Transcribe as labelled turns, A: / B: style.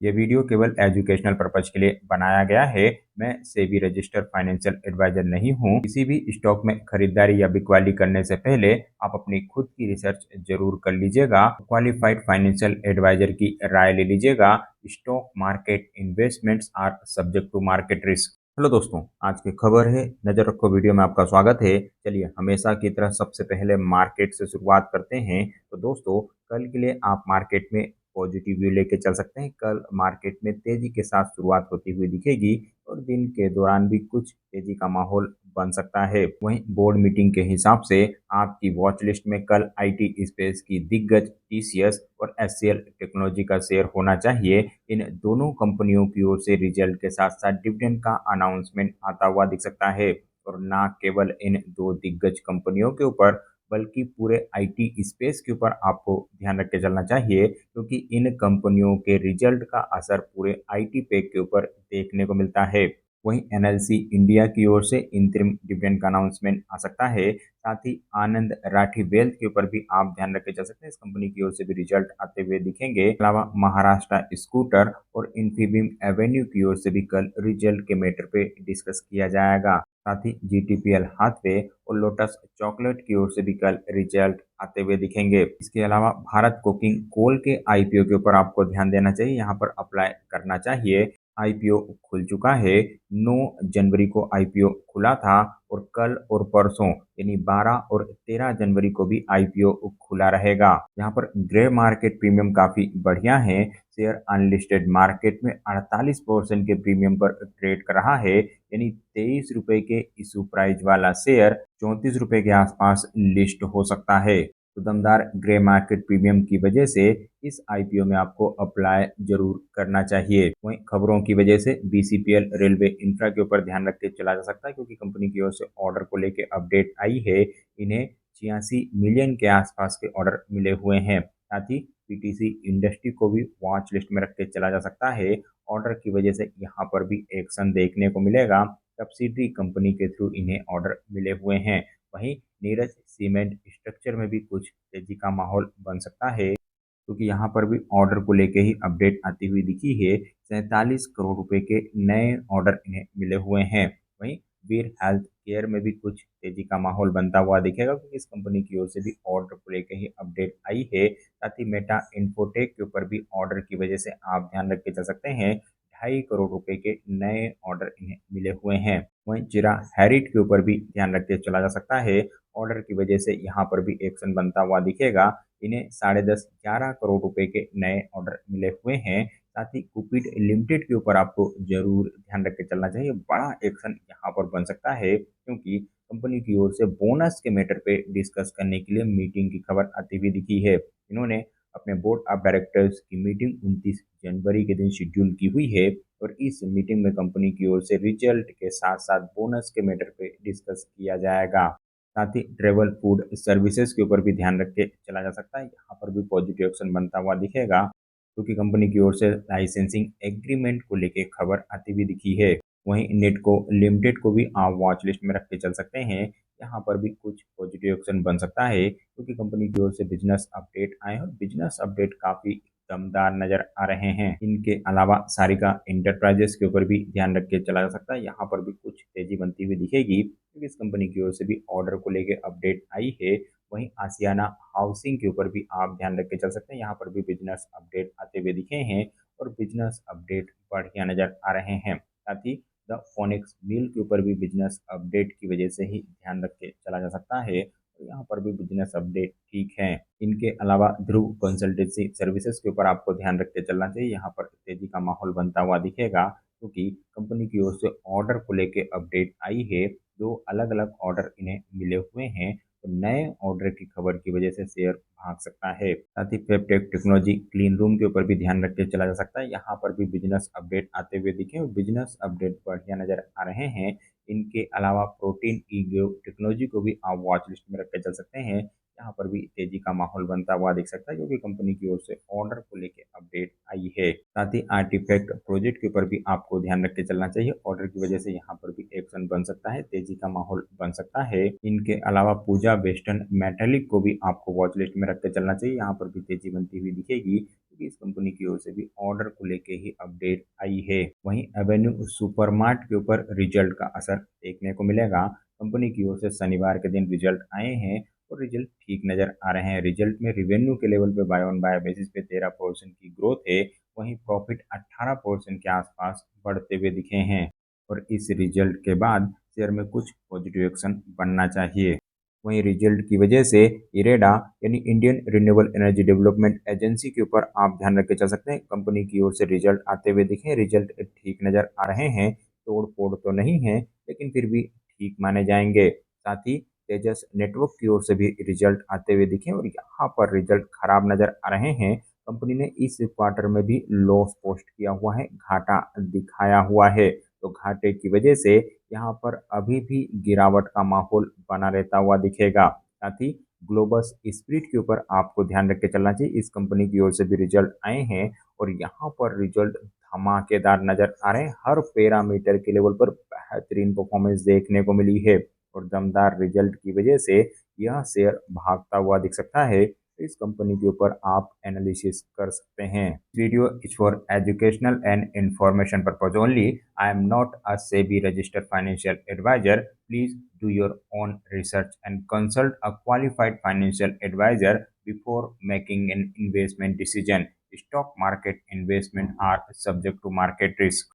A: ये वीडियो केवल educational purpose के लिए बनाया गया है। मैं सेबी रजिस्टर्ड फाइनेंशियल एडवाइजर नहीं हूँ। किसी भी स्टॉक में खरीदारी या बिकवाली करने से पहले आप अपनी खुद की रिसर्च जरूर कर लीजिएगा। क्वालिफाइड फाइनेंशियल एडवाइजर की राय ले लीजिएगा। Stock market investments are subject to market risk. Hello दोस्तों, आज की खबर है, नजर रखो वीडियो में आपका स्वागत है। चलिए हमेशा की तरह सबसे पहले मार्केट से शुरुआत करते हैं। तो दोस्तों, कल के लिए आप मार्केट में पॉजिटिव व्यू लेके चल सकते हैं। कल मार्केट में तेजी के साथ शुरुआत होती हुई दिखेगी और दिन के दौरान भी कुछ तेजी का माहौल बन सकता है। वहीं बोर्ड मीटिंग के हिसाब से आपकी वॉच लिस्ट में कल आईटी स्पेस की दिग्गज टीसीएस और एचसीएल टेक्नोलॉजी का शेयर होना चाहिए। इन दोनों कंपनियों की ओर से रिजल्ट के साथ साथ डिविडेंड का अनाउंसमेंट आता हुआ दिख सकता है। और न केवल इन दो दिग्गज कंपनियों के ऊपर बल्कि पूरे आईटी स्पेस के ऊपर आपको ध्यान रख के चलना चाहिए, क्योंकि इन कंपनियों के रिजल्ट का असर पूरे आईटी पैक के ऊपर देखने को मिलता है। वहीं एनएलसी इंडिया की ओर से इंतरिम डिविडेंड का अनाउंसमेंट आ सकता है। साथ ही आनंद राठी वेल्थ के ऊपर भी आप ध्यान रख के चल सकते हैं। इस कंपनी की ओर से भी रिजल्ट आते हुए दिखेंगे। अलावा महाराष्ट्र स्कूटर और इन्फीबीम एवेन्यू की ओर से भी कल रिजल्ट के मैटर पे डिस्कस किया जाएगा। साथ ही जीटीपीएल हाथवे और लोटस चॉकलेट की ओर से भी कल रिजल्ट आते हुए दिखेंगे। इसके अलावा भारत कोकिंग कोल के आईपीओ के ऊपर आपको ध्यान देना चाहिए, यहाँ पर अप्लाई करना चाहिए। आईपीओ खुल चुका है। 9 जनवरी को आईपीओ खुला था और कल और परसों यानी 12 और 13 जनवरी को भी आईपीओ खुला रहेगा। यहाँ पर ग्रे मार्केट प्रीमियम काफी बढ़िया है। शेयर अनलिस्टेड मार्केट में 48% के प्रीमियम पर ट्रेड कर रहा है, यानी 23 रुपए के इशू प्राइस वाला शेयर 34 रुपए के आसपास लिस्ट हो सकता है। तो दमदार ग्रे मार्केट प्रीमियम की वजह से इस आईपीओ में आपको अप्लाई जरूर करना चाहिए। वहीं खबरों की वजह से बीसीपीएल रेलवे इंफ्रा के ऊपर ध्यान रख के चला जा सकता है, क्योंकि कंपनी की ओर से ऑर्डर को लेकर अपडेट आई है। इन्हें 86 मिलियन के आसपास के ऑर्डर मिले हुए हैं। साथ ही पीटीसी इंडस्ट्री को भी वॉच लिस्ट में रख के चला जा सकता है। ऑर्डर की वजह से यहाँ पर भी एक्शन देखने को मिलेगा। सब्सिडरी कंपनी के थ्रू इन्हें ऑर्डर मिले हुए हैं। वहीं नीरज सीमेंट स्ट्रक्चर में भी कुछ तेजी का माहौल बन सकता है, क्योंकि यहाँ पर भी ऑर्डर को लेके ही अपडेट आती हुई दिखी है। 47 करोड़ रुपए के नए ऑर्डर इन्हें मिले हुए हैं। वहीं वीर हेल्थ केयर में भी कुछ तेजी का माहौल बनता हुआ दिखेगा, क्योंकि इस कंपनी की ओर से भी ऑर्डर को लेके ही अपडेट आई है। साथ ही मेटा इन्फोटेक के ऊपर भी ऑर्डर की वजह से आप ध्यान रख के चल सकते हैं। 2.5 करोड़ रुपए के नए ऑर्डर इन्हें मिले हुए हैं। वहीं जिरा हैरिट के ऊपर भी ध्यान रख के चला जा सकता है। ऑर्डर की वजह से यहाँ पर भी एक्शन बनता हुआ दिखेगा। इन्हें 10.5-11 करोड़ रुपए के नए ऑर्डर मिले हुए हैं। साथ ही कुपिड लिमिटेड के ऊपर आपको जरूर ध्यान रख के चलना चाहिए। बड़ा एक्शन यहाँ पर बन सकता है, क्योंकि कंपनी की ओर से बोनस के मैटर पे डिस्कस करने के लिए मीटिंग की खबर आती हुई दिखी है। इन्होंने अपने बोर्ड ऑफ डायरेक्टर्स की मीटिंग 29 जनवरी के दिन शेड्यूल की हुई है और इस मीटिंग में कंपनी की ओर से रिजल्ट के साथ साथ बोनस के मैटर पे डिस्कस किया जाएगा। साथ ही ट्रेवल फूड सर्विसेज के ऊपर भी ध्यान रख के चला जा सकता है। यहाँ पर भी पॉजिटिव एक्शन बनता हुआ दिखेगा, क्योंकि कंपनी की ओर से लाइसेंसिंग एग्रीमेंट को लेके खबर आती हुई दिखी है। वहीं नेटको लिमिटेड को भी आप वॉच लिस्ट में रख के चल सकते हैं। यहाँ पर भी कुछ पॉजिटिव एक्शन बन सकता है, क्योंकि कंपनी की ओर से बिजनेस अपडेट आए हैं और बिजनेस अपडेट काफी दमदार नजर आ रहे हैं। इनके अलावा सारिका इंटरप्राइजेस के ऊपर भी ध्यान रख के चला जा सकता है। यहाँ पर भी कुछ तेजी बनती हुई दिखेगी, क्योंकि इस कंपनी की ओर से भी ऑर्डर को लेके अपडेट आई है। वहीं आसियाना हाउसिंग के ऊपर भी आप ध्यान रख के चल सकते हैं। यहाँ पर भी बिजनेस अपडेट आते हुए दिखे हैं और बिजनेस अपडेट बढ़िया नजर आ रहे हैं। साथ ही द फोनिक्स मिल के ऊपर भी बिजनेस अपडेट की वजह से ही ध्यान रख के चला जा सकता है। तो यहाँ पर भी बिजनेस अपडेट ठीक है। इनके अलावा ध्रुव कंसल्टेंसी सर्विसेज के ऊपर आपको ध्यान रख के चलना चाहिए। यहाँ पर तेजी का माहौल बनता हुआ दिखेगा, क्योंकि कंपनी की ओर से ऑर्डर को लेके अपडेट आई है। दो अलग अलग ऑर्डर इन्हें मिले हुए हैं, तो नए ऑर्डर की खबर की वजह से शेयर भाग सकता है। साथ ही फेबटेक टेक्नोलॉजी क्लीन रूम के ऊपर भी ध्यान रख के चला जा सकता है। यहाँ पर भी बिजनेस अपडेट आते हुए दिखे और बिजनेस अपडेट बढ़िया नजर आ रहे हैं। इनके अलावा प्रोटीन ईगो टेक्नोलॉजी को भी आप वॉच लिस्ट में रख के चल सकते हैं। यहाँ पर भी तेजी का माहौल बनता हुआ दिख सकता है, क्योंकि कंपनी की ओर से ऑर्डर को लेकर अपडेट आई है। साथ ही आर्टिफैक्ट प्रोजेक्ट के ऊपर भी आपको ध्यान रख के चलना चाहिए। ऑर्डर की वजह से यहाँ पर भी एक्शन बन सकता है, तेजी का माहौल बन सकता है। इनके अलावा पूजा वेस्टर्न मेटेलिक को भी आपको वॉच लिस्ट में रख के चलना चाहिए। यहाँ पर भी तेजी बनती हुई दिखेगी। क्योंकि इस कंपनी की ओर से भी ऑर्डर को लेके ही अपडेट आई है। वहीं एवेन्यू सुपरमार्ट के ऊपर रिजल्ट का असर देखने को मिलेगा। कंपनी की ओर से शनिवार के दिन रिजल्ट आए हैं और रिजल्ट ठीक नजर आ रहे हैं। रिजल्ट में रिवेन्यू के लेवल पे बाय ऑन बाय बेसिस पे 13% की ग्रोथ है। वहीं प्रॉफिट 18% के आसपास बढ़ते हुए दिखे हैं और इस रिजल्ट के बाद शेयर में कुछ पॉजिटिव एक्शन बनना चाहिए। वहीं रिजल्ट की वजह से इरेडा यानी Indian renewable energy development agency के ऊपर आप ध्यान रख के चल सकते हैं। कंपनी की ओर से रिजल्ट आते हुए दिखे, रिजल्ट ठीक नजर आ रहे हैं। तोड़ फोड़ तो नहीं है लेकिन फिर भी ठीक माने जाएंगे। साथ ही तेजस नेटवर्क की ओर से भी रिजल्ट आते हुए दिखे और यहाँ पर रिजल्ट खराब नजर आ रहे हैं। कंपनी ने इस क्वार्टर में भी लॉस पोस्ट किया हुआ है, घाटा दिखाया हुआ है। तो घाटे की वजह से यहाँ पर अभी भी गिरावट का माहौल बना रहता हुआ दिखेगा। साथ ही ग्लोबल स्प्रिट के ऊपर आपको ध्यान रख के चलना चाहिए। इस कंपनी की ओर से भी रिजल्ट आए हैं और यहाँ पर रिजल्ट धमाकेदार नजर आ रहे हैं। हर पैरामीटर के लेवल पर बेहतरीन परफॉर्मेंस देखने को मिली है और दमदार रिजल्ट की वजह से यह शेयर भागता हुआ दिख सकता है। इस कंपनी के ऊपर आप एनालिसिस कर सकते हैं। Video is for educational and information purpose only. I am not a SEBI registered financial advisor. Please do your own research and consult a qualified financial advisor before making an investment decision. Stock market investment are subject to market risk.